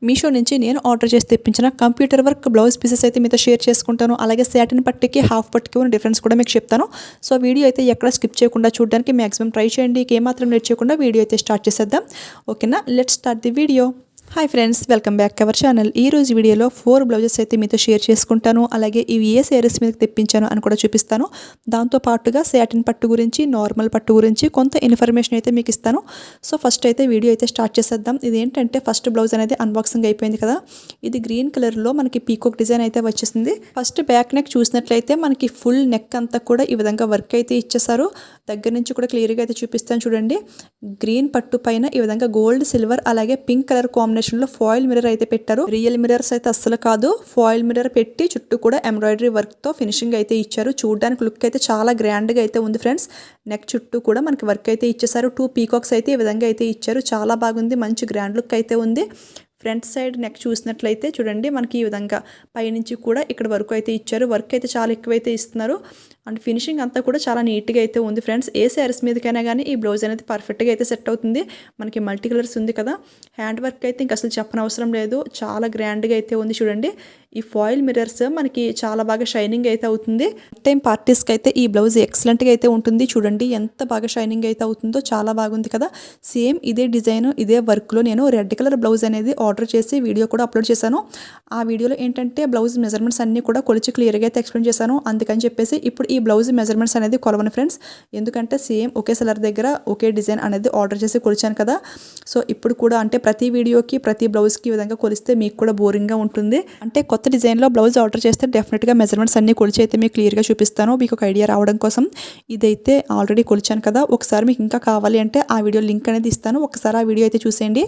మీషో నుంచి నేను ఆర్డర్ చేసి తెప్పించిన కంప్యూటర్ వర్క్ బ్లౌజ్ పీసెస్ అయితే మీతో షేర్ చేసుకుంటాను. అలాగే సాటిన్ పట్టుకి హాఫ్ పట్టుకి ఉన్న డిఫరెన్స్ కూడా మీకు చెప్తాను. సో వీడియో అయితే ఎక్కడ స్కిప్ చేయకుండా చూడడానికి మాక్సిమం ట్రై చేయండి. ఏమాత్రం లేట్ చేయకుండా వీడియో అయితే స్టార్ట్ చేసేద్దాం. ఓకేనా, let's start the video. Hi friends, welcome back to our channel. ఈ రోజు వీడియోలో 4 బ్లౌజెస్ అయితే మీతో షేర్ చేసుకుంటాను. అలాగే ఇవి ఏ శారీస్ మీద తెప్పించాను అని కూడా చూపిస్తాను. దాంతో పాటుగా సాటిన్ పట్టు గురించి, నార్మల్ పట్టు గురించి కొంత ఇన్ఫర్మేషన్ అయితే మీకు ఇస్తాను. సో ఫస్ట్ అయితే వీడియో అయితే స్టార్ట్ చేసేద్దాం. ఇదేంటంటే ఫస్ట్ బ్లౌజ్ అనేది అన్బాక్సింగ్ అయిపోయింది కదా. ఇది గ్రీన్ కలర్లో మనకి పీకాక్ డిజైన్ అయితే వచ్చేసింది. ఫస్ట్ బ్యాక్ నెక్ చూసినట్లయితే మనకి ఫుల్ నెక్ అంతా కూడా ఈ విధంగా వర్క్ అయితే ఇచ్చేసారు. దగ్గర నుంచి కూడా క్లియర్గా అయితే చూపిస్తాను చూడండి. గ్రీన్ పట్టు పైన ఈ విధంగా గోల్డ్, సిల్వర్ అలాగే పింక్ కలర్ కాంబినేషన్ లో ఫాయిల్ మిర్రర్ అయితే పెట్టారు. రియల్ మిర్రర్స్ అయితే అస్సలు కాదు, ఫాయిల్ మిర్రర్ పెట్టి చుట్టూ కూడా ఎంబ్రాయిడరీ వర్క్ తో ఫినిషింగ్ అయితే ఇచ్చారు. చూడడానికి లుక్ అయితే చాలా గ్రాండ్ గా అయితే ఉంది ఫ్రెండ్స్. నెక్ చుట్టూ కూడా మనకి వర్క్ అయితే ఇచ్చేసారు. 2 పీకాక్స్ అయితే ఈ విధంగా అయితే ఇచ్చారు. చాలా బాగుంది, మంచి గ్రాండ్ లుక్ అయితే ఉంది. ఫ్రంట్ సైడ్ నెక్ చూసినట్లయితే చూడండి, మనకి ఈ విధంగా పైనుంచి కూడా ఇక్కడ వరకు అయితే ఇచ్చారు. వర్క్ అయితే చాలా ఎక్కువైతే ఇస్తున్నారు. అండ్ ఫినిషింగ్ అంతా కూడా చాలా నీట్గా అయితే ఉంది ఫ్రెండ్స్. ఏ శారీస్ మీదకైనా కానీ ఈ బ్లౌజ్ అనేది పర్ఫెక్ట్గా అయితే సెట్ అవుతుంది. మనకి మల్టీ కలర్స్ ఉంది కదా. హ్యాండ్ వర్క్ అయితే ఇంక అసలు చెప్పనవసరం లేదు, చాలా గ్రాండ్గా అయితే ఉంది చూడండి. ఈ ఫాయిల్ మిర్రర్స్ మనకి చాలా బాగా షైనింగ్ అయితే అవుతుంది. టైం పార్టీస్కి అయితే ఈ బ్లౌజ్ ఎక్సలెంట్గా అయితే ఉంటుంది. చూడండి ఎంత బాగా షైనింగ్ అయితే అవుతుందో, చాలా బాగుంది కదా. సేమ్ ఇదే డిజైన్, ఇదే వర్క్లో నేను రెడ్ కలర్ బ్లౌజ్ అనేది ఆర్డర్ చేసి వీడియో కూడా అప్లోడ్ చేశాను. ఆ వీడియోలో ఏంటంటే బ్లౌజ్ మెజర్మెంట్స్ అన్నీ కూడా కొలిచి క్లియర్గా అయితే ఎక్స్ప్లెయిన్ చేశాను. అందుకని చెప్పేసి ఇప్పుడు ఈ బ్లౌజ్ మెజర్మెంట్స్ అనేది కొలవను ఫ్రెండ్స్. ఎందుకంటే సేమ్ ఒకే సెలర్ దగ్గర ఒకే డిజైన్ అనేది ఆర్డర్ చేసి కొలిచాను కదా. సో ఇప్పుడు కూడా అంటే ప్రతి వీడియోకి ప్రతి బ్లౌజ్కి ఈ విధంగా కొలిస్తే మీకు కూడా బోరింగ్గా ఉంటుంది. అంటే కొత్త డిజైన్లో బ్లౌజ్ ఆర్డర్ చేస్తే డెఫినెట్గా మెజర్మెంట్స్ అన్ని కొలిచి అయితే మీకు క్లియర్గా చూపిస్తాను, మీకు ఒక ఐడియా రావడం కోసం. ఇదైతే ఆల్రెడీ కొలిచాను కదా. ఒకసారి మీకు ఇంకా కావాలి అంటే ఆ వీడియో లింక్ అనేది ఇస్తాను, ఒకసారి ఆ వీడియో అయితే చూసేయండి.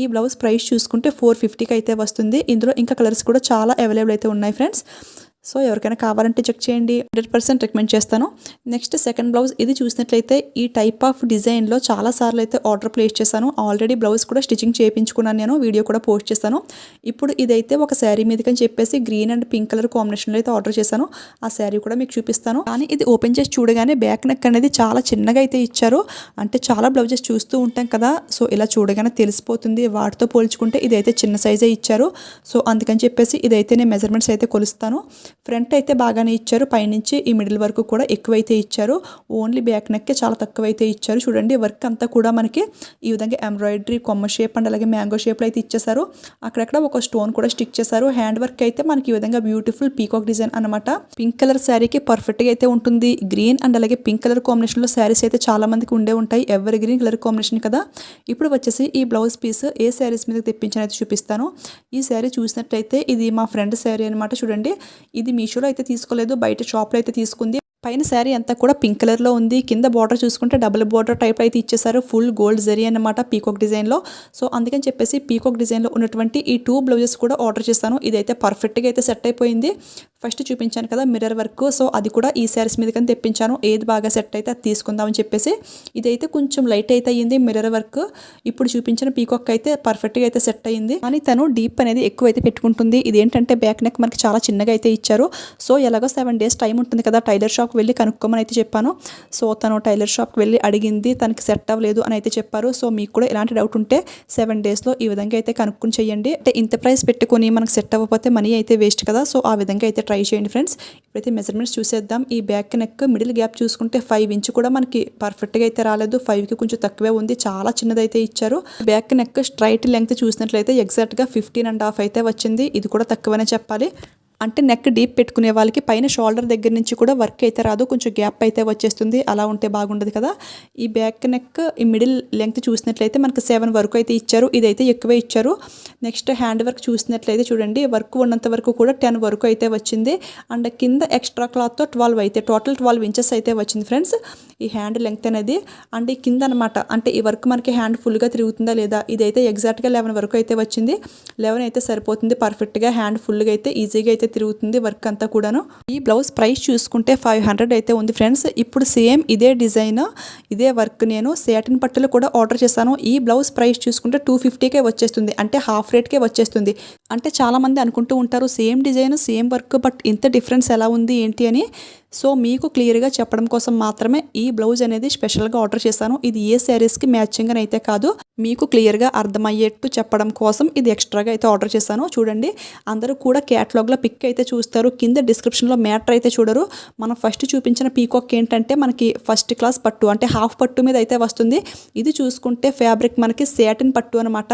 ఈ బ్లౌజ్ ప్రైస్ చూసుకుంటే 450కి అయితే వస్తుంది. ఇందులో ఇంకా కలర్స్ కూడా చాలా అవైలబుల్ అయితే ఉన్నాయి ఫ్రెండ్స్. సో ఎవరికైనా కావాలంటే చెక్ చేయండి, 100% రికమెండ్ చేస్తాను. Next second blouse. ఇది చూసినట్లయితే ఈ టైప్ ఆఫ్ డిజైన్లో చాలా సార్లు అయితే ఆర్డర్ ప్లేస్ చేశాను. ఆల్రెడీ బ్లౌజ్ కూడా స్టిచ్చింగ్ చేయించుకున్నాను, నేను వీడియో కూడా పోస్ట్ చేశాను. ఇప్పుడు ఇదైతే ఒక శారీ మీదకని చెప్పేసి గ్రీన్ అండ్ పింక్ కలర్ కాంబినేషన్లో అయితే ఆర్డర్ చేశాను. ఆ శారీ కూడా మీకు చూపిస్తాను. కానీ ఇది ఓపెన్ చేసి చూడగానే బ్యాక్ నెక్ అనేది చాలా చిన్నగా అయితే ఇచ్చారు. అంటే చాలా బ్లౌజెస్ చూస్తూ ఉంటాం కదా, సో ఇలా చూడగానే తెలిసిపోతుంది. వాటితో పోల్చుకుంటే ఇదైతే చిన్న సైజే ఇచ్చారు. సో అందుకని చెప్పేసి ఇదైతే నేను మెజర్మెంట్స్ అయితే కొలుస్తాను. ఫ్రంట్ అయితే బాగానే ఇచ్చారు, పైనుంచి ఈ మిడిల్ వరకు కూడా ఎక్కువైతే ఇచ్చారు. ఓన్లీ బ్యాక్ నెక్కే చాలా తక్కువైతే ఇచ్చారు. చూడండి వర్క్ అంతా కూడా మనకి ఈ విధంగా ఎంబ్రాయిడరీ కొమ్మ షేప్ అండ్ అలాగే మ్యాంగో షేప్లో అయితే ఇచ్చేసారు. అక్కడక్కడ ఒక స్టోన్ కూడా స్టిక్ చేశారు. హ్యాండ్ వర్క్ అయితే మనకి ఈ విధంగా బ్యూటిఫుల్ పీకాక్ డిజైన్ అనమాట. పింక్ కలర్ శారీకి పర్ఫెక్ట్గా అయితే ఉంటుంది. గ్రీన్ అండ్ అలాగే పింక్ కలర్ కాంబినేషన్లో శారీస్ అయితే చాలా మందికి ఉండే ఉంటాయి, ఎవర్ గ్రీన్ కలర్ కాంబినేషన్ కదా. ఇప్పుడు వచ్చేసి ఈ బ్లౌజ్ పీస్ ఏ శారీస్ మీద తెప్పించిన అయితే చూపిస్తాను. ఈ శారీ చూసినట్లయితే ఇది మా ఫ్రెండ్ శారీ అనమాట. చూడండి, ఇది మీషోలో అయితే తీసుకోలేదు, బయట షాప్లో అయితే తీసుకుంది. పైన శారీ అంతా కూడా పింక్ కలర్లో ఉంది. కింద బార్డర్ చూసుకుంటే డబుల్ బార్డర్ టైప్ అయితే ఇచ్చేసారు. ఫుల్ గోల్డ్ జరీ అన్నమాట పీకాక్ డిజైన్లో. సో అందుకని చెప్పేసి పీకాక్ డిజైన్లో ఉన్నటువంటి ఈ 2 బ్లౌజెస్ కూడా ఆర్డర్ చేస్తాను. ఇదైతే పర్ఫెక్ట్గా అయితే సెట్ అయిపోయింది. ఫస్ట్ చూపించాను కదా మిర్రర్ వర్క్, సో అది కూడా ఈ శారీస్ మీద కానీ తెప్పించాను. ఏది బాగా సెట్ అయితే అది తీసుకుందామని చెప్పేసి. ఇదైతే కొంచెం లైట్ అయితే అయ్యింది మిర్రర్ వర్క్. ఇప్పుడు చూపించిన పీకాక్ అయితే పర్ఫెక్ట్గా అయితే సెట్ అయ్యింది. కానీ తను డీప్ అనేది ఎక్కువ అయితే పెట్టుకుంటుంది. ఇదేంటంటే బ్యాక్ నెక్ మనకి చాలా చిన్నగా అయితే ఇచ్చారు. సో ఎలాగో 7 days టైం ఉంటుంది కదా, టైలర్ షాప్ వెళ్ళి కనుక్కోమని అయితే చెప్పాను. సో తను టైలర్ షాప్కి వెళ్ళి అడిగింది, తనకి సెట్ అవ్వలేదు అని అయితే చెప్పారు. సో మీకు కూడా ఎలాంటి డౌట్ ఉంటే 7 daysలో ఈ విధంగా అయితే కనుక్కొని చేయండి. అంటే ఇంత ప్రైస్ పెట్టుకొని మనకు సెట్ అవ్వకపోతే మనీ అయితే వేస్ట్ కదా. సో ఆ విధంగా అయితే ట్రై చేయండి ఫ్రెండ్స్. ఇప్పుడైతే మెజర్మెంట్స్ చూసేద్దాం. ఈ బ్యాక్ నెక్ మిడిల్ గ్యాప్ చూసుకుంటే 5 ఇంచ్ కూడా మనకి పర్ఫెక్ట్గా అయితే రాలేదు, 5కి కొంచెం తక్కువే ఉంది, చాలా చిన్నదైతే ఇచ్చారు. బ్యాక్ నెక్ స్ట్రైట్ లెంగ్త్ చూసినట్లయితే ఎగ్జాక్ట్గా 15.5 అయితే వచ్చింది. ఇది కూడా తక్కువనే చెప్పాలి. అంటే నెక్ డీప్ పెట్టుకునే వాళ్ళకి పైన షోల్డర్ దగ్గర నుంచి కూడా వర్క్ అయితే రాదు, కొంచెం గ్యాప్ అయితే వచ్చేస్తుంది. అలా ఉంటే బాగుండదు కదా. ఈ బ్యాక్ నెక్ ఈ మిడిల్ లెంగ్త్ చూసినట్లయితే మనకి 7 వరకు అయితే ఇచ్చారు. ఇదైతే ఎక్కువే ఇచ్చారు. నెక్స్ట్ హ్యాండ్ వర్క్ చూసినట్లయితే చూడండి, వర్క్ ఉన్నంత వరకు కూడా 10 వరకు అయితే వచ్చింది. అండ్ కింద ఎక్స్ట్రా క్లాత్తో 12 అయితే టోటల్ 12 ఇంచెస్ అయితే వచ్చింది ఫ్రెండ్స్ ఈ హ్యాండ్ లెంగ్త్ అనేది. అండ్ ఈ కింద అనమాట, అంటే ఈ వర్క్ మనకి హ్యాండ్ ఫుల్గా తిరుగుతుందా లేదా. ఇదైతే ఎగ్జాక్ట్గా 11 వరకు అయితే వచ్చింది. 11 అయితే సరిపోతుంది పర్ఫెక్ట్గా. హ్యాండ్ ఫుల్గా అయితే ఈజీగా అయితే తిరుగుతుంది వర్క్ అంతా కూడాను. ఈ బ్లౌజ్ ప్రైస్ చూసుకుంటే 500 అయితే ఉంది ఫ్రెండ్స్. ఇప్పుడు సేమ్ ఇదే డిజైన్ ఇదే వర్క్ నేను సాటిన్ పట్టులు కూడా ఆర్డర్ చేశాను. ఈ బ్లౌజ్ ప్రైస్ చూసుకుంటే 250కే వచ్చేస్తుంది, అంటే హాఫ్ రేట్కే వచ్చేస్తుంది. అంటే చాలామంది అనుకుంటూ ఉంటారు same design same work but ఇంత డిఫరెన్స్ ఎలా ఉంది ఏంటి అని. సో మీకు క్లియర్గా చెప్పడం కోసం మాత్రమే ఈ బ్లౌజ్ అనేది స్పెషల్గా ఆర్డర్ చేశాను. ఇది ఏ శారీస్కి మ్యాచింగ్ అని అయితే కాదు, మీకు క్లియర్గా అర్థమయ్యేట్టు చెప్పడం కోసం ఇది ఎక్స్ట్రాగా అయితే ఆర్డర్ చేశాను. చూడండి, అందరూ కూడా క్యాటలాగ్లో పిక్ అయితే చూస్తారు, కింద డిస్క్రిప్షన్లో మ్యాటర్ అయితే చూడరు. మనం ఫస్ట్ చూపించిన పీకాక్ ఏంటంటే మనకి ఫస్ట్ క్లాస్ పట్టు అంటే హాఫ్ పట్టు మీద అయితే వస్తుంది. ఇది చూసుకుంటే ఫ్యాబ్రిక్ మనకి సాటిన్ పట్టు అనమాట.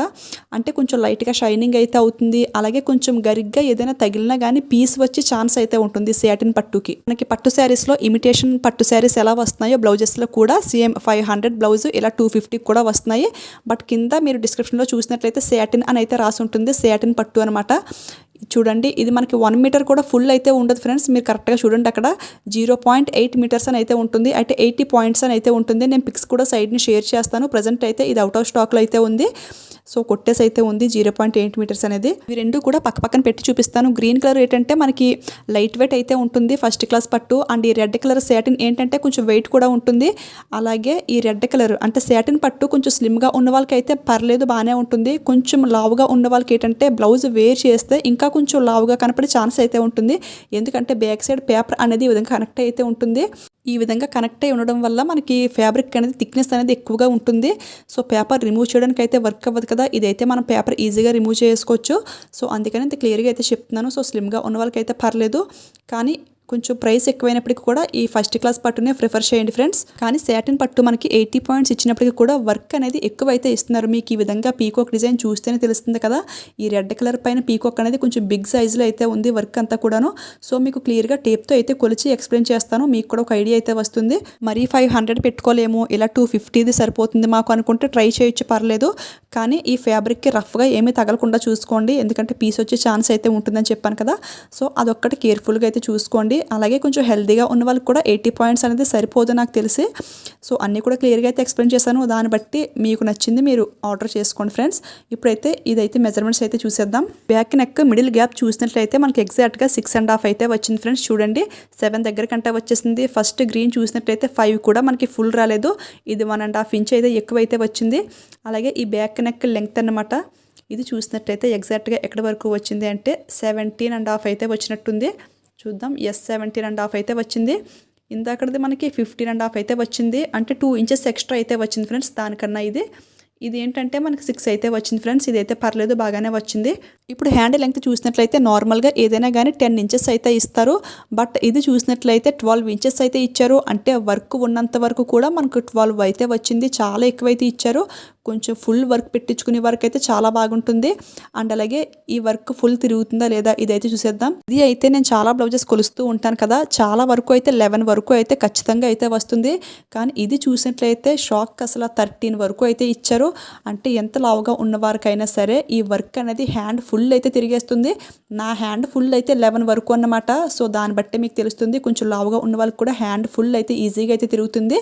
అంటే కొంచెం లైట్గా షైనింగ్ అయితే అవుతుంది, అలాగే కొంచెం గరిగ్గా ఏదైనా తగిలినా కానీ పీస్ వచ్చే ఛాన్స్ అయితే ఉంటుంది సాటిన్ పట్టుకి. మనకి పట్టు శారీస్లో ఇమిటేషన్ పట్టు శారీస్ ఎలా వస్తున్నాయో బ్లౌజెస్లో కూడా సేమ్ 500 బ్లౌజ్ ఇలా 250 కూడా వస్తున్నాయి. బట్ కింద మీరు డిస్క్రిప్షన్లో చూసినట్లయితే సాటిన్ అని అయితే రాసి ఉంటుంది, సాటిన్ పట్టు అనమాట. చూడండి, ఇది మనకి 1 మీటర్ కూడా ఫుల్ అయితే ఉండదు ఫ్రెండ్స్. మీరు కరెక్ట్గా చూడండి, అక్కడ 0.8 మీటర్స్ అని అయితే ఉంటుంది, అయితే 80 పాయింట్స్ అని అయితే ఉంటుంది. నేను పిక్స్ కూడా సైడ్ని షేర్ చేస్తాను. ప్రజెంట్ అయితే ఇది అవుట్ ఆఫ్ స్టాక్లో అయితే ఉంది. సో కొట్టేసి అయితే ఉంది 0.8 మీటర్స్ అనేది. ఇవి రెండు కూడా పక్క పక్కన పెట్టి చూపిస్తాను. గ్రీన్ కలర్ ఏంటంటే మనకి లైట్ వెయిట్ అయితే ఉంటుంది, ఫస్ట్ క్లాస్ పట్టు. అండ్ ఈ రెడ్ కలర్ సాటిన్ ఏంటంటే కొంచెం వెయిట్ కూడా ఉంటుంది. అలాగే ఈ రెడ్ కలర్ అంటే సాటిన్ పట్టు కొంచెం స్లిమ్గా ఉన్న వాళ్ళకి అయితే పర్లేదు, బాగానే ఉంటుంది. కొంచెం లావుగా ఉన్న వాళ్ళకి ఏంటంటే బ్లౌజ్ వేర్ చేస్తే ఇంకా కొంచెం లావుగా కనపడే ఛాన్స్ అయితే ఉంటుంది. ఎందుకంటే బ్యాక్ సైడ్ పేపర్ అనేది ఈ విధంగా కనెక్ట్ అయితే ఉంటుంది. ఈ విధంగా కనెక్ట్ అయి ఉండడం వల్ల మనకి ఫ్యాబ్రిక్ అనేది థిక్నెస్ అనేది ఎక్కువగా ఉంటుంది. సో పేపర్ రిమూవ్ చేయడానికి అయితే వర్క్ అవ్వదు కదా, ఇదైతే మనం పేపర్ ఈజీగా రిమూవ్ చేసుకోవచ్చు. సో అందుకని ఇంత క్లియర్గా అయితే చెప్తున్నాను. సో స్లిమ్గా ఉన్న వాళ్ళకి అయితే పర్లేదు, కానీ కొంచెం ప్రైస్ ఎక్కువైనప్పటికీ కూడా ఈ ఫస్ట్ క్లాస్ పట్టునే ప్రిఫర్ చేయండి ఫ్రెండ్స్. కానీ సాటిన్ పట్టు మనకి 80 పాయింట్స్ ఇచ్చినప్పటికీ కూడా వర్క్ అనేది ఎక్కువైతే ఇస్తున్నారు. మీకు ఈ విధంగా పీకాక్ డిజైన్ చూస్తేనే తెలుస్తుంది కదా. ఈ రెడ్ కలర్ పైన పీకాక్ అనేది కొంచెం బిగ్ సైజులో అయితే ఉంది వర్క్ అంతా కూడాను. సో మీకు క్లియర్గా టేప్తో అయితే కొలిచి ఎక్స్ప్లెయిన్ చేస్తాను, మీకు కూడా ఒక ఐడియా అయితే వస్తుంది. మరి 500 పెట్టుకోలేము, ఇలా 250ది సరిపోతుంది మాకు అనుకుంటే ట్రై చేయొచ్చు, పర్లేదు. కానీ ఈ ఫ్యాబ్రిక్కి రఫ్గా ఏమీ తగలకుండా చూసుకోండి, ఎందుకంటే పీస్ వచ్చే ఛాన్స్ అయితే ఉంటుందని చెప్పాను కదా. సో అదొక్కటి కేర్ఫుల్గా అయితే చూసుకోండి. అలాగే కొంచెం హెల్తీగా ఉన్న వాళ్ళకి కూడా 80 పాయింట్స్ అనేది సరిపోదు నాకు తెలిసి. సో అన్నీ కూడా క్లియర్గా అయితే ఎక్స్ప్లెయిన్ చేశాను, దాన్ని బట్టి మీకు నచ్చింది మీరు ఆర్డర్ చేసుకోండి ఫ్రెండ్స్. ఇప్పుడైతే ఇదైతే మెజర్మెంట్స్ అయితే చూసేద్దాం. బ్యాక్ నెక్ మిడిల్ గ్యాప్ చూసినట్లయితే మనకి ఎగ్జాక్ట్గా 6.5 అయితే వచ్చింది ఫ్రెండ్స్. చూడండి, 7 దగ్గర కంటే వచ్చేసింది. ఫస్ట్ గ్రీన్ చూసినట్లయితే 5 కూడా మనకి ఫుల్ రాలేదు, ఇది 1.5 ఇంచ్ అయితే ఎక్కువైతే వచ్చింది. అలాగే ఈ బ్యాక్ నెక్ లెంగ్త్ అన్నమాట, ఇది చూసినట్లయితే ఎగ్జాక్ట్గా ఎక్కడి వరకు వచ్చింది అంటే 17.5 అయితే వచ్చినట్టుంది. చూద్దాం, 17.5 అయితే వచ్చింది. ఇందాకది మనకి 15.5 అయితే వచ్చింది, అంటే 2 ఇంచెస్ ఎక్స్ట్రా అయితే వచ్చింది ఫ్రెండ్స్ దానికన్నా. ఇది ఏంటంటే మనకి 6 అయితే వచ్చింది ఫ్రెండ్స్, ఇదైతే పర్లేదు, బాగానే వచ్చింది. ఇప్పుడు హ్యాండ్ లెంగ్త్ చూసినట్లయితే నార్మల్గా ఏదైనా కానీ 10 ఇంచెస్ అయితే ఇస్తారు, బట్ ఇది చూసినట్లయితే 12 ఇంచెస్ అయితే ఇచ్చారు. అంటే వర్క్ ఉన్నంత వరకు కూడా మనకు 12 అయితే వచ్చింది, చాలా ఎక్కువైతే ఇచ్చారు. కొంచెం ఫుల్ వర్క్ పెట్టించుకునే వరకు అయితే చాలా బాగుంటుంది. అండ్ అలాగే ఈ వర్క్ ఫుల్ తిరుగుతుందా లేదా ఇదైతే చూసేద్దాం. ఇది అయితే నేను చాలా బ్లౌజెస్ కొలుస్తూ ఉంటాను కదా, చాలా వరకు అయితే 11 వరకు అయితే ఖచ్చితంగా అయితే వస్తుంది. కానీ ఇది చూసినట్లయితే షాక్, అసలు 13 వరకు అయితే ఇచ్చారు. అంటే ఎంత లావుగా ఉన్న వారికైనా సరే ఈ వర్క్ అనేది హ్యాండ్ ఫుల్ అయితే తిరిగేస్తుంది. నా హ్యాండ్ ఫుల్ అయితే 11 వరకు అన్నమాట. సో దాన్ని బట్టే మీకు తెలుస్తుంది, కొంచెం లావుగా ఉన్న వాళ్ళకి కూడా హ్యాండ్ ఫుల్ అయితే ఈజీగా అయితే తిరుగుతుంది.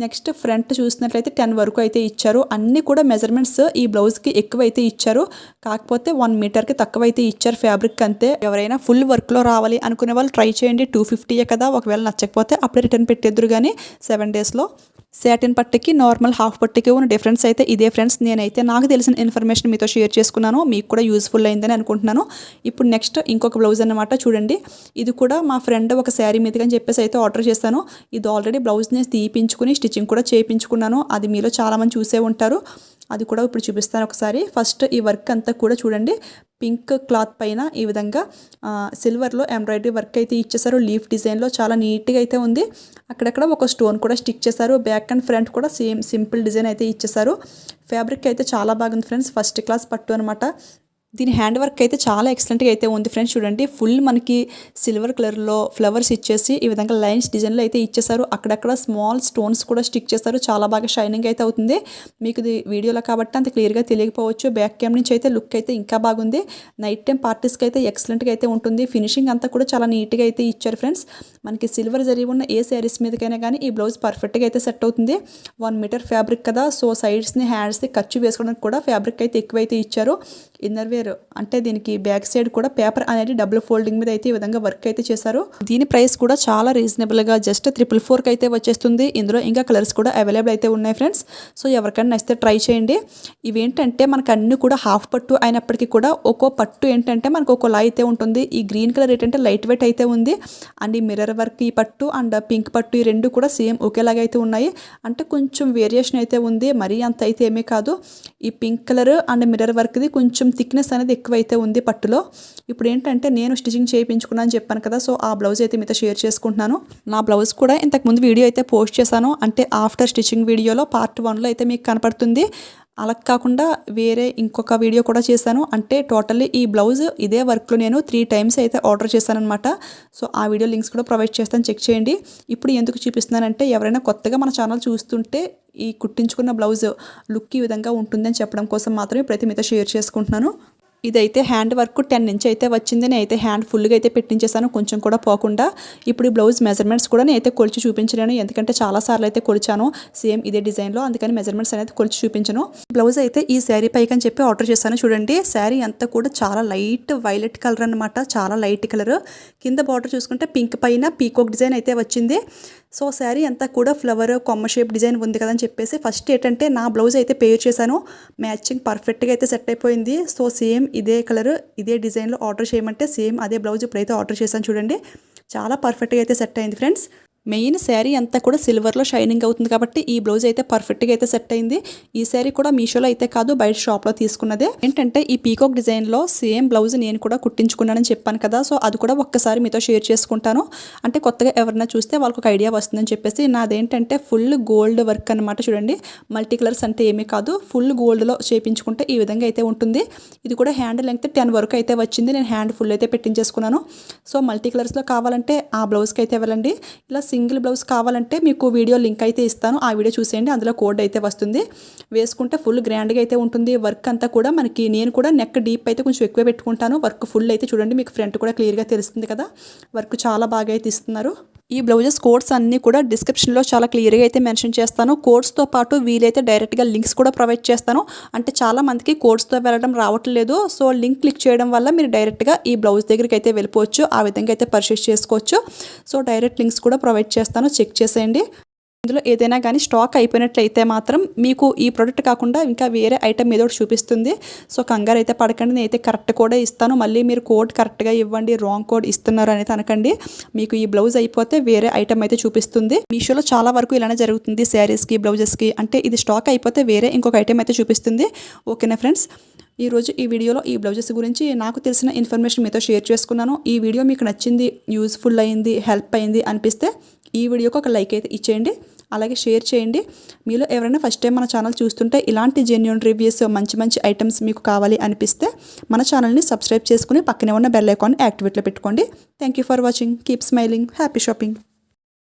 నెక్స్ట్ ఫ్రంట్ చూసినట్లయితే 10 వరకు అయితే ఇచ్చారు. అన్నీ కూడా మెజర్మెంట్స్ ఈ బ్లౌజ్కి ఎక్కువైతే ఇచ్చారు, కాకపోతే 1 మీటర్కి తక్కువ అయితే ఇచ్చారు ఫ్యాబ్రిక్ అంతే. ఎవరైనా ఫుల్ వర్క్లో రావాలి అనుకునే వాళ్ళు ట్రై చేయండి, 250 కదా. ఒకవేళ నచ్చకపోతే అప్పుడే రిటర్న్ పెట్టేద్దరు కానీ 7 డేస్లో. సాటిన్ పట్టుకి నార్మల్ హాఫ్ పట్టుకి ఉన్న డిఫరెన్స్ అయితే ఇదే ఫ్రెండ్స్. నేనైతే నాకు తెలిసిన ఇన్ఫర్మేషన్ మీతో షేర్ చేసుకున్నాను, మీకు కూడా యూస్ఫుల్ అయిందని అనుకుంటున్నాను. ఇప్పుడు నెక్స్ట్ ఇంకొక బ్లౌజ్ అన్నమాట. చూడండి, ఇది కూడా మా ఫ్రెండ్ ఒక శారీ మీదకి అని చెప్పేసి అయితే ఆర్డర్ చేశాను. ఇది ఆల్రెడీ బ్లౌజ్ని తీపించుకుని స్టిచ్చింగ్ కూడా చేయించుకున్నాను, అది మీలో చాలామంది చూసే ఉంటారు. అది కూడా ఇప్పుడు చూపిస్తాను ఒకసారి. ఫస్ట్ ఈ వర్క్ అంతా కూడా చూడండి, పింక్ క్లాత్ పైన ఈ విధంగా సిల్వర్లో ఎంబ్రాయిడరీ వర్క్ అయితే ఇచ్చేసారు. లీఫ్ డిజైన్లో చాలా నీట్గా అయితే ఉంది. అక్కడక్కడ ఒక స్టోన్ కూడా స్టిక్ చేశారు. బ్యాక్ అండ్ ఫ్రంట్ కూడా సేమ్ సింపుల్ డిజైన్ అయితే ఇచ్చేసారు. ఫ్యాబ్రిక్ అయితే చాలా బాగుంది ఫ్రెండ్స్, ఫస్ట్ క్లాస్ పట్టు అనమాట. దీని హ్యాండ్ వర్క్ అయితే చాలా ఎక్సలెంట్గా అయితే ఉంది ఫ్రెండ్స్. చూడండి, ఫుల్ మనకి సిల్వర్ కలర్లో ఫ్లవర్స్ ఇచ్చేసి ఈ విధంగా లైన్స్ డిజైన్లో అయితే ఇచ్చేసారు. అక్కడక్కడ స్మాల్ స్టోన్స్ కూడా స్టిక్ చేస్తారు, చాలా బాగా షైనింగ్ అయితే అవుతుంది. మీకు ఇది వీడియోలో కాబట్టి అంత క్లియర్గా తెలియకపోవచ్చు, బ్యాక్ క్యామ్ నుంచి అయితే లుక్ అయితే ఇంకా బాగుంది. నైట్ టైం పార్టీస్కి అయితే ఎక్సలెంట్గా అయితే ఉంటుంది. ఫినిషింగ్ అంతా కూడా చాలా నీట్గా అయితే ఇచ్చారు ఫ్రెండ్స్. మనకి సిల్వర్ జరీ ఉన్న ఏ శారీస్ మీదకైనా కానీ ఈ బ్లౌజ్ పర్ఫెక్ట్గా అయితే సెట్ అవుతుంది. 1 మీటర్ ఫ్యాబ్రిక్ కదా, సో సైడ్స్ని హ్యాండ్స్ని ఖర్చు వేసుకోవడానికి కూడా ఫ్యాబ్రిక్ అయితే ఎక్కువైతే ఇచ్చారు. ఇన్నర్ వేర్ అంటే దీనికి బ్యాక్ సైడ్ కూడా పేపర్ అనేది డబుల్ ఫోల్డింగ్ మీద అయితే ఈ విధంగా వర్క్ అయితే చేశారు. దీని ప్రైస్ కూడా చాలా రీజనబుల్ గా జస్ట్ 444 అయితే వచ్చేస్తుంది. ఇందులో ఇంకా కలర్స్ కూడా అవైలబుల్ అయితే ఉన్నాయి ఫ్రెండ్స్. సో ఎవరికైనా నచ్చితే ట్రై చేయండి. ఇవేంటంటే మనకు అన్ని కూడా హాఫ్ పట్టు అయినప్పటికీ కూడా ఒక్కో పట్టు ఏంటంటే మనకు ఒక్కోలా అయితే ఉంటుంది. ఈ గ్రీన్ కలర్ ఏంటంటే లైట్ వెయిట్ అయితే ఉంది. అండ్ ఈ మిర్రర్ వర్క్ ఈ పట్టు అండ్ పింక్ పట్టు ఈ రెండు కూడా సేమ్ ఒకేలాగా అయితే ఉన్నాయి. అంటే కొంచెం వేరియేషన్ అయితే ఉంది, మరీ అంత అయితే ఏమీ కాదు. ఈ పింక్ కలర్ అండ్ మిర్రర్ వర్క్ది కొంచెం థిక్నెస్ అనేది ఎక్కువ అయితే ఉంది పట్టులో. ఇప్పుడు ఏంటంటే నేను స్టిచింగ్ చేయించుకున్నాను అని చెప్పాను కదా, సో ఆ బ్లౌజ్ అయితే మీతో షేర్ చేసుకుంటున్నాను. నా బ్లౌజ్ కూడా ఇంతకుముందు వీడియో అయితే పోస్ట్ చేశాను. అంటే ఆఫ్టర్ స్టిచింగ్ వీడియోలో పార్ట్ 1లో అయితే మీకు కనపడుతుంది. అలా కాకుండా వేరే ఇంకొక వీడియో కూడా చేశాను. అంటే టోటల్లీ ఈ బ్లౌజ్ ఇదే వర్క్లో నేను 3 టైమ్స్ అయితే ఆర్డర్ చేశాను అనమాట. సో ఆ వీడియో లింక్స్ కూడా ప్రొవైడ్ చేస్తాను, చెక్ చేయండి. ఇప్పుడు ఎందుకు చూపిస్తున్నానంటే ఎవరైనా కొత్తగా మన ఛానల్ చూస్తుంటే ఈ కుట్టించుకున్న బ్లౌజ్ లుక్ ఈ విధంగా ఉంటుందని చెప్పడం కోసం మాత్రమే ఇప్పుడైతే మీతో షేర్ చేసుకుంటున్నాను. ఇదైతే హ్యాండ్ వర్క్ 10 ఇంచ్ అయితే వచ్చింది. నేనైతే హ్యాండ్ ఫుల్గా అయితే పెట్టించేసాను, కొంచెం కూడా పోకుండా. ఇప్పుడు ఈ బ్లౌజ్ మెజర్మెంట్స్ కూడా నేనైతే కొలిచి చూపించలేను, ఎందుకంటే చాలాసార్లు అయితే కొలిచాను సేమ్ ఇదే డిజైన్లో, అందుకని మెజర్మెంట్స్ అనేది కొలిచి చూపించను. బ్లౌజ్ అయితే ఈ శారీ పైకి అని చెప్పి ఆర్డర్ చేశాను. చూడండి శారీ అంతా కూడా చాలా లైట్ వైలెట్ కలర్ అనమాట, చాలా లైట్ కలర్. కింద బార్డర్ చూసుకుంటే పింక్ పైన పీకాక్ డిజైన్ అయితే వచ్చింది. సో శారీ అంతా కూడా ఫ్లవర్ కొమ్మ షేప్ డిజైన్ ఉంది కదని చెప్పేసి ఫస్ట్ ఏంటంటే నా బ్లౌజ్ అయితే పేర్ చేశాను. మ్యాచింగ్ పర్ఫెక్ట్గా అయితే సెట్ అయిపోయింది. సో సేమ్ ఇదే కలర్ ఇదే డిజైన్లో ఆర్డర్ చేయమంటే సేమ్ అదే బ్లౌజ్ ఇప్పుడైతే ఆర్డర్ చేశాను. చూడండి చాలా పర్ఫెక్ట్గా అయితే సెట్ అయింది ఫ్రెండ్స్. మెయిన్ శారీ అంతా కూడా సిల్వర్లో షైనింగ్ అవుతుంది కాబట్టి ఈ బ్లౌజ్ అయితే పర్ఫెక్ట్గా అయితే సెట్ అయింది. ఈ శారీ కూడా మీషోలో అయితే కాదు, బయట షాప్లో తీసుకున్నదే. ఏంటంటే ఈ పీకాక్ డిజైన్లో సేమ్ బ్లౌజ్ నేను కూడా కుట్టించుకున్నానని చెప్పాను కదా, సో అది కూడా ఒక్కసారి మీతో షేర్ చేసుకుంటాను. అంటే కొత్తగా ఎవరైనా చూస్తే వాళ్ళకి ఒక ఐడియా వస్తుందని చెప్పేసి. నాదేంటంటే ఫుల్ గోల్డ్ వర్క్ అనమాట. చూడండి మల్టీ కలర్స్ అంటే ఏమీ కాదు, ఫుల్ గోల్డ్లో చేయించుకుంటే ఈ విధంగా అయితే ఉంటుంది. ఇది కూడా హ్యాండ్ లెంగ్త్ 10 వరకు అయితే వచ్చింది. నేను హ్యాండ్ ఫుల్ అయితే పెట్టించేసుకున్నాను. సో మల్టీ కలర్స్లో కావాలంటే ఆ బ్లౌజ్కి అయితే వెళ్ళండి. ఇలా సింగిల్ బ్లౌజ్ కావాలంటే మీకు వీడియో లింక్ అయితే ఇస్తాను, ఆ వీడియో చూసేయండి, అందులో కోడ్ అయితే వస్తుంది. వేసుకుంటే ఫుల్ గ్రాండ్గా అయితే ఉంటుంది. వర్క్ అంతా కూడా మనకి నేను కూడా నెక్ డీప్ అయితే కొంచెం ఎక్కువ పెట్టుకుంటాను. వర్క్ ఫుల్ అయితే చూడండి మీకు ఫ్రంట్ కూడా క్లియర్గా తెలుస్తుంది కదా, వర్క్ చాలా బాగా అయితే ఇస్తున్నారు. ఈ బ్లౌజెస్ కోడ్స్ అన్నీ కూడా డిస్క్రిప్షన్లో చాలా క్లియర్గా అయితే మెన్షన్ చేస్తాను. కోడ్స్తో పాటు వీలైతే డైరెక్ట్గా లింక్స్ కూడా ప్రొవైడ్ చేస్తాను. అంటే చాలా మందికి కోడ్స్తో వెళ్ళడం రావట్లేదు. సో లింక్ క్లిక్ చేయడం వల్ల మీరు డైరెక్ట్గా ఈ బ్లౌజ్ దగ్గరికి అయితే వెళ్ళిపోవచ్చు, ఆ విధంగా అయితే పర్చేస్ చేసుకోవచ్చు. సో డైరెక్ట్ లింక్స్ కూడా ప్రొవైడ్ చేస్తాను, చెక్ చేసేయండి. ఇందులో ఏదైనా కానీ స్టాక్ అయిపోయినట్లయితే మాత్రం మీకు ఈ ప్రోడక్ట్ కాకుండా ఇంకా వేరే ఐటమ్ ఏదో ఒకటి చూపిస్తుంది. సో కంగారు అయితే పడకండి, నేనైతే కరెక్ట్ కోడే ఇస్తాను. మళ్ళీ మీరు కోడ్ కరెక్ట్గా ఇవ్వండి, రాంగ్ కోడ్ ఇస్తున్నారు అనేది అనకండి. మీకు ఈ బ్లౌజ్ అయిపోతే వేరే ఐటమ్ అయితే చూపిస్తుంది. మీషోలో చాలా వరకు ఇలానే జరుగుతుంది శారీస్కి బ్లౌజెస్కి. అంటే ఇది స్టాక్ అయిపోతే వేరే ఇంకొక ఐటమ్ అయితే చూపిస్తుంది. ఓకేనా ఫ్రెండ్స్, ఈరోజు ఈ వీడియోలో ఈ బ్లౌజెస్ గురించి నాకు తెలిసిన ఇన్ఫర్మేషన్ మీతో షేర్ చేసుకున్నాను. ఈ వీడియో మీకు నచ్చింది, యూజ్ఫుల్ అయింది, హెల్ప్ అయింది అనిపిస్తే ఈ వీడియోకి ఒక లైక్ అయితే ఇచ్చేయండి, అలాగే షేర్ చేయండి. మీలో ఎవరైనా ఫస్ట్ టైం మన ఛానల్ చూస్తుంటే ఇలాంటి జెన్యూన్ రివ్యూస్ మంచి మంచి ఐటమ్స్ మీకు కావాలి అనిపిస్తే మన ఛానల్ని సబ్స్క్రైబ్ చేసుకుని పక్కనే ఉన్న బెల్ ఐకాన్ యాక్టివేట్లో పెట్టుకోండి. Thank you for watching. Keep smiling. Happy shopping.